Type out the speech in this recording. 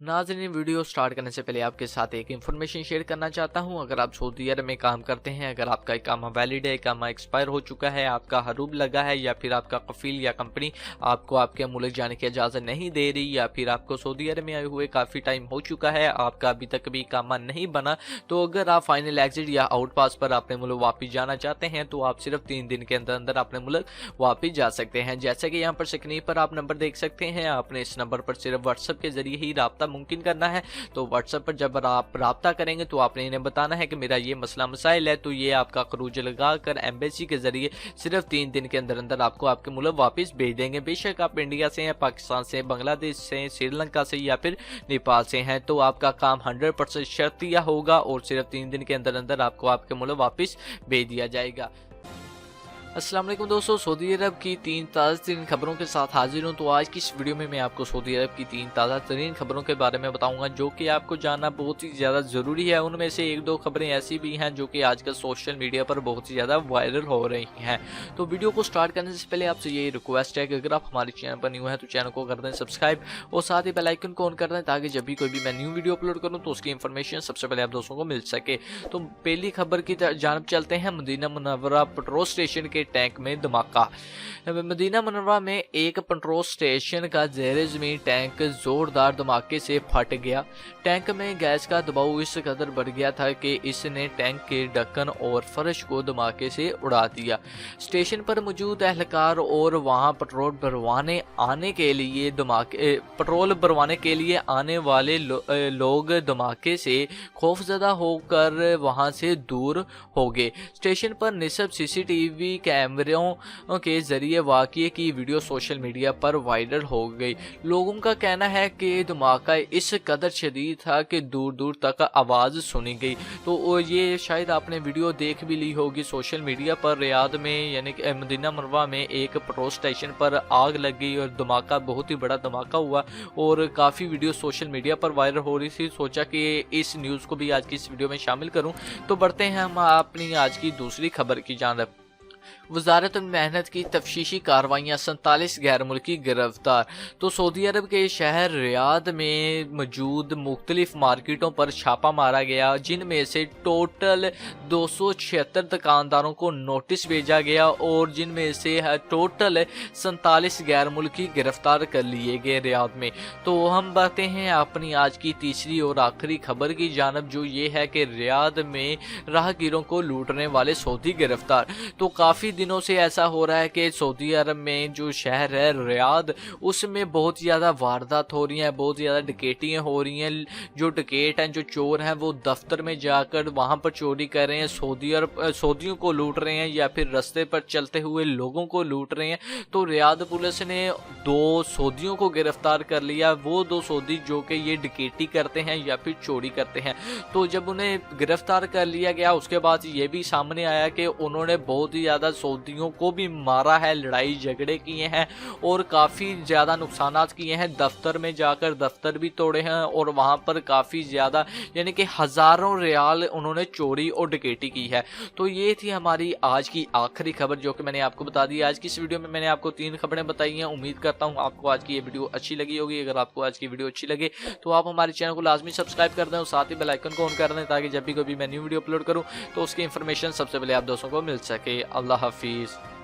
नाज़रीन, video start करने से पहले आपके साथ एक इन्फॉर्मेशन शेयर करना चाहता हूं। अगर आप सऊदी अरब में काम करते हैं, अगर आपका इकामा वैलिड है, इकामा एक्सपायर हो चुका है, आपका हरूब लगा है, या फिर आपका कफील या कंपनी आपको आपके मुल्क जाने की इजाज़त नहीं दे रही, या फिर आपको सऊदी अरब में आए हुए काफ़ी टाइम हो चुका है, आपका अभी तक भी इकामा नहीं बना, तो अगर आप फाइनल एग्जिट या आउट पास पर अपने मुल्क वापस जाना चाहते हैं तो आप सिर्फ 3 दिन के अंदर अंदर अपने मुल्क वापस जा सकते हैं। जैसे कि यहाँ पर स्क्रीन पर आप नंबर देख सकते हैं, आपने इस नंबर पर सिर्फ व्हाट्सएप के जरिए ही राब्ता मुमकिन करना है। तो व्हाट्सएप पर जब आप राब्ता करेंगे तो आपने इन्हें बताना है कि मेरा ये मसला मसाइल है, तो ये आपका खरूज लगा कर एम्बेसी के जरिए सिर्फ 3 दिन के अंदर अंदर आपको आपके मुल्क वापस भेज देंगे। बेशक आप इंडिया से हैं, पाकिस्तान से, बांग्लादेश से, श्रीलंका से या फिर नेपाल से हैं, तो आपका काम 100% शर्तिया होगा और सिर्फ 3 दिन के अंदर अंदर आपको आपके मुल्क वापस भेज दिया जाएगा। अस्सलाम वालेकुम दोस्तों, सऊदी अरब की 3 ताज़ा तरीन खबरों के साथ हाजिर हूँ। तो आज की इस वीडियो में मैं आपको सऊदी अरब की 3 ताज़ा तरीन खबरों के बारे में बताऊंगा जो कि आपको जानना बहुत ही ज़्यादा ज़रूरी है। उनमें से 1-2 खबरें ऐसी भी हैं जो कि आजकल सोशल मीडिया पर बहुत ही ज़्यादा वायरल हो रही हैं। तो वीडियो को स्टार्ट करने से पहले आपसे ये रिक्वेस्ट है कि अगर आप हमारे चैनल पर न्यू है तो चैनल को कर दें सब्सक्राइब और साथ ही बेल आइकन को ऑन कर दें ताकि जब भी कोई भी मैं न्यू वीडियो अपलोड करूँ तो उसकी इन्फॉर्मेशन सबसे पहले आप दोस्तों को मिल सके। तो पहली खबर की जानब चलते हैं। मदीना मुनव्वरा पेट्रोल स्टेशन के टैंक में धमाका। मदीना मुनव्वरा में एक पेट्रोल स्टेशन का ज़ेरे ज़मीन टैंक जोरदार धमाके से फट गया। टैंक में गैस का दबाव इस कदर बढ़ गया था कि इसने टैंक के ढक्कन और फर्श को धमाके से उड़ा दिया। स्टेशन पर मौजूद एहलकार और वहां पेट्रोल भरवाने के लिए आने वाले लोग धमाके से खौफजदा होकर वहां से दूर हो गए। स्टेशन पर निस्ब सीसीटीवी कैमरों के जरिए वाक़ये की वीडियो सोशल मीडिया पर वायरल हो गई। लोगों का कहना है कि धमाका इस कदर शदीद था कि दूर दूर तक आवाज़ सुनी गई। तो ये शायद आपने वीडियो देख भी ली होगी सोशल मीडिया पर। रियाद में यानी कि मदीना मुनव्वरा में एक पेट्रोल स्टेशन पर आग लग गई और धमाका, बहुत ही बड़ा धमाका हुआ और काफ़ी वीडियो सोशल मीडिया पर वायरल हो रही थी। सोचा कि इस न्यूज़ को भी आज की इस वीडियो में शामिल करूँ। तो बढ़ते हैं हम अपनी आज की दूसरी खबर की जानब। वज़ारत मेहनत की तफ्तीशी कार्रवाइयाँ, 47 गैर मुल्की गिरफ्तार। तो सऊदी अरब के शहर रियाद में मौजूद मुख्तलिफ मार्केटों पर छापा मारा गया, जिनमें से टोटल 276 दुकानदारों को नोटिस भेजा गया और जिनमें से टोटल 47 गैर मुल्की गिरफ्तार कर लिए गए रियाद में। तो हम बढ़ते हैं अपनी आज की तीसरी और आखिरी खबर की जानब, जो ये है कि रियाद में राहगीरों को लूटने वाले सऊदी गिरफ्तार। तो काफ़ी दिनों से ऐसा हो रहा है कि सऊदी अरब में जो शहर है रियाद, उसमें बहुत ज़्यादा वारदात हो रही हैं, बहुत ज़्यादा डकैतियाँ हो रही हैं। जो डकैत हैं, जो चोर हैं, वो दफ्तर में जाकर वहाँ पर चोरी कर रहे हैं, सऊदियों को लूट रहे हैं या फिर रास्ते पर चलते हुए लोगों को लूट रहे हैं। तो रियाद पुलिस ने 2 सऊदियों को गिरफ्तार कर लिया, वो 2 सऊदी जो कि ये डकैती करते हैं या फिर चोरी करते हैं। तो जब उन्हें गिरफ्तार कर लिया गया उसके बाद ये भी सामने आया कि उन्होंने बहुत ही ज़्यादा सऊदियों को भी मारा है, लड़ाई झगड़े किए हैं और काफ़ी ज़्यादा नुकसानात किए हैं। दफ्तर में जाकर दफ्तर भी तोड़े हैं और वहाँ पर काफ़ी ज़्यादा यानी कि हज़ारों रियाल उन्होंने चोरी और डकैती की है। तो ये थी हमारी आज की आखिरी खबर जो कि मैंने आपको बता दी। आज की इस वीडियो में मैंने आपको 3 खबरें बताई हैं। उम्मीद करता हूँ आपको आज की ये वीडियो अच्छी लगी होगी। अगर आपको आज की वीडियो अच्छी लगे तो आप हमारे चैनल को लाजमी सब्सक्राइब कर दें और साथ ही बेल आइकन को ऑन कर दें ताकि जब भी कोई मैं न्यू वीडियो अपलोड करूँ तो उसकी इन्फॉर्मेशन सबसे पहले आप दोस्तों को मिल सके। अल्लाह हाफिज़।